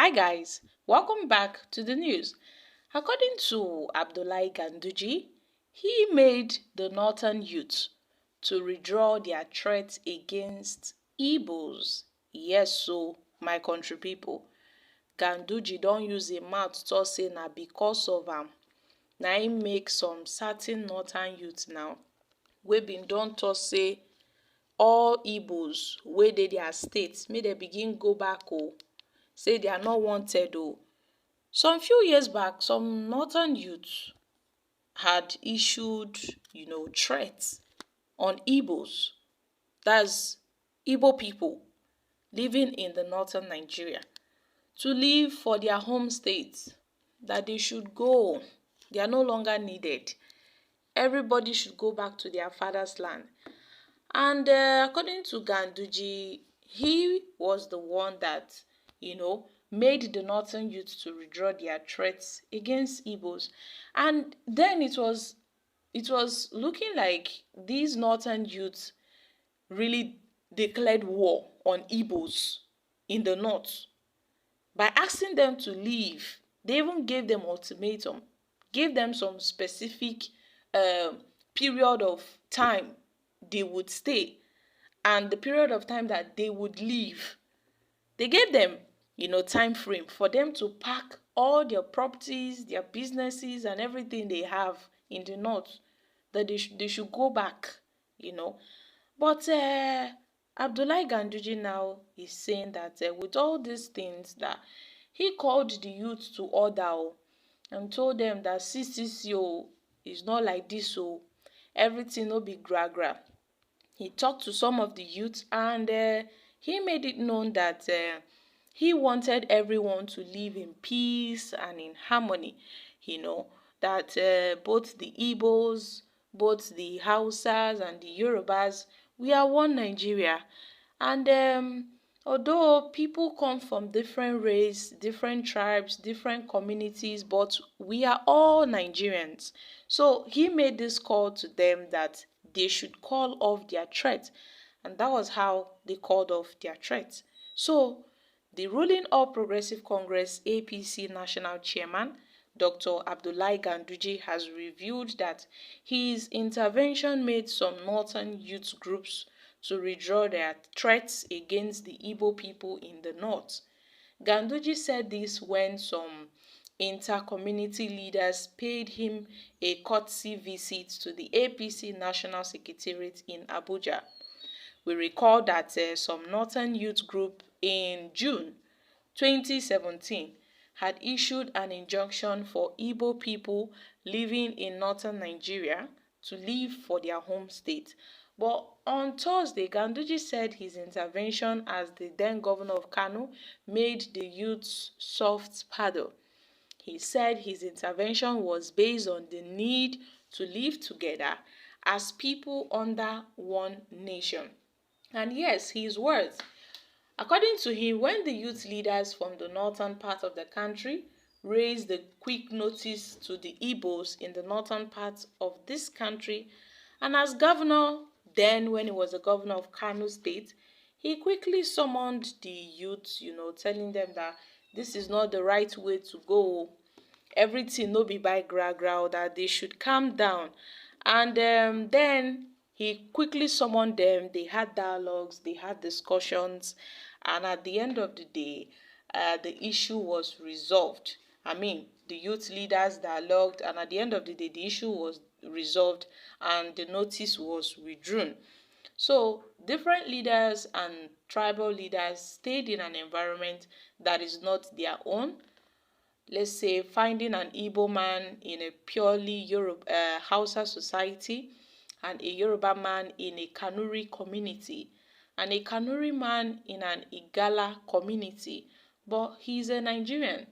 Hi guys, welcome back to the news. According to Abdullahi Ganduje, he made the northern youth to withdraw their threat against Igbos. Yes, so my country people, Ganduje don't use a mouth talk say na because of na im make some certain northern youth now wey bin don talk say all Igbos wey dey their state make dem begin go back say they are not wanted Some few years back, some northern youths had issued, threats on Igbos. That's Igbo people living in the northern Nigeria to leave for their home states, that they should go. They are no longer needed. Everybody should go back to their father's land. And according to Ganduje, he was the one that, made the northern youth to withdraw their threats against Igbos. And then it was looking like these northern youths really declared war on Igbos in the north by asking them to leave. They even gave them ultimatum, gave them some specific period of time they would stay and the period of time that they would leave. They gave them, time frame for them to pack all their properties, their businesses and everything they have in the north, that they should go back. But Abdullahi Ganduje now is saying that with all these things that he called the youth to order and told them that CCC is not like this everything no be gra gra. He talked to some of the youths and he made it known that he wanted everyone to live in peace and in harmony. That both the Igbos, both the Hausas and the Yorubas, we are one Nigeria. And although people come from different race, different tribes, different communities, but we are all Nigerians. So he made this call to them that they should call off their threat. And that was how they called off their threat. So the ruling All Progressive Congress APC National Chairman, Dr. Abdullahi Ganduje, has revealed that his intervention made some northern youth groups to withdraw their threats against the Igbo people in the north. Ganduje said this when some inter-community leaders paid him a courtesy visit to the APC National Secretariat in Abuja. We recall that some northern youth group in June 2017 had issued an injunction for Igbo people living in northern Nigeria to leave for their home state. But on Thursday, Ganduje said his intervention as the then governor of Kano made the youths soft paddle. He said his intervention was based on the need to live together as people under one nation. And yes, his words. According to him, when the youth leaders from the northern part of the country raised the quick notice to the Igbos in the northern part of this country, and as governor, then when he was the governor of Kano State, he quickly summoned the youth, telling them that this is not the right way to go. Everything no be by gra gra, that they should calm down. And then he quickly summoned them. They had dialogues, they had discussions, and at the end of the day, the issue was resolved. The youth leaders dialogued, and at the end of the day, the issue was resolved and the notice was withdrawn. So different leaders and tribal leaders stayed in an environment that is not their own. Let's say finding an Igbo man in a purely Hausa society, and a Yoruba man in a Kanuri community, and a Kanuri man in an Igala community, but he's a Nigerian.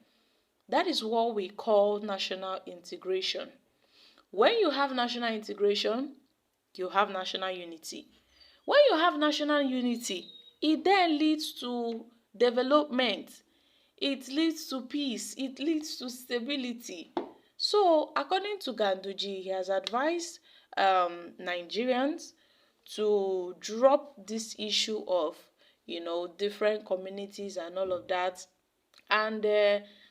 That is what we call national integration. When you have national integration, you have national unity. When you have national unity, it then leads to development. It leads to peace. It leads to stability. So, according to Ganduje, he has advised Nigerians to drop this issue of, different communities and all of that, and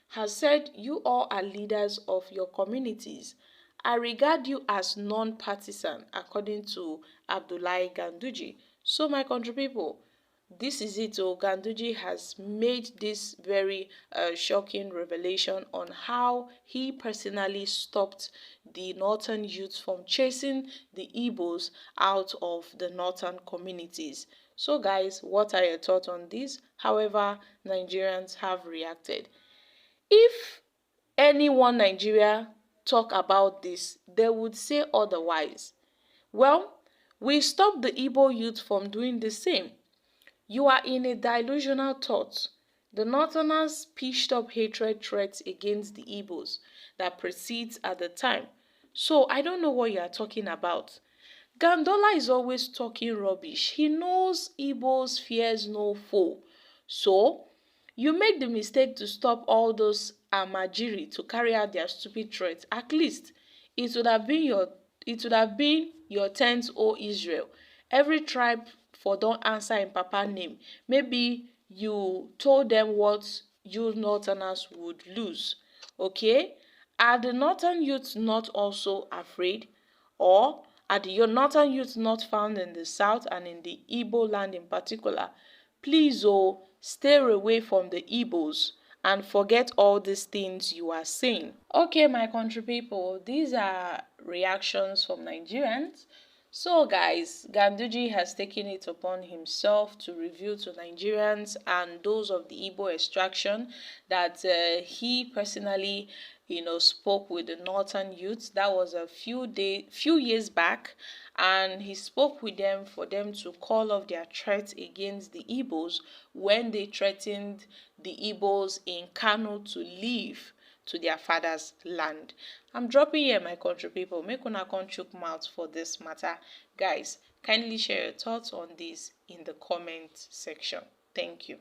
has said, "You all are leaders of your communities. I regard you as non-partisan," according to Abdullahi Ganduje. So, my country people, this is it. Oh, Ganduje has made this very shocking revelation on how he personally stopped the northern youth from chasing the Igbos out of the northern communities. So, guys, what are your thoughts on this? However, Nigerians have reacted. If anyone Nigeria talk about this, they would say otherwise. Well, we stop the Igbo youth from doing the same. You are in a delusional thought. The Northerners pitched up hatred threats against the Igbos that precedes at the time. So I don't know what you are talking about. Gandola is always talking rubbish. He knows Igbos fears no foe. So you made the mistake to stop all those Amajiri to carry out their stupid threats. At least it would have been your tent, O Israel. Every tribe for don't answer in Papa name. Maybe you told them what you Northerners would lose. Okay? Are the Northern youths not also afraid? Or are the northern youths not found in the south and in the Igbo land in particular? Please, oh, stay away from the Igbos and forget all these things you are saying. Okay, my country people, these are reactions from Nigerians. So, guys, Ganduje has taken it upon himself to reveal to Nigerians and those of the Igbo extraction that he personally, spoke with the northern youths. That was a few years back, and he spoke with them for them to call off their threats against the Igbos when they threatened the Igbos in Kano to leave to their father's land. I'm dropping here, my country people. Make una come chook mouth for this matter. Guys, kindly share your thoughts on this in the comment section. Thank you.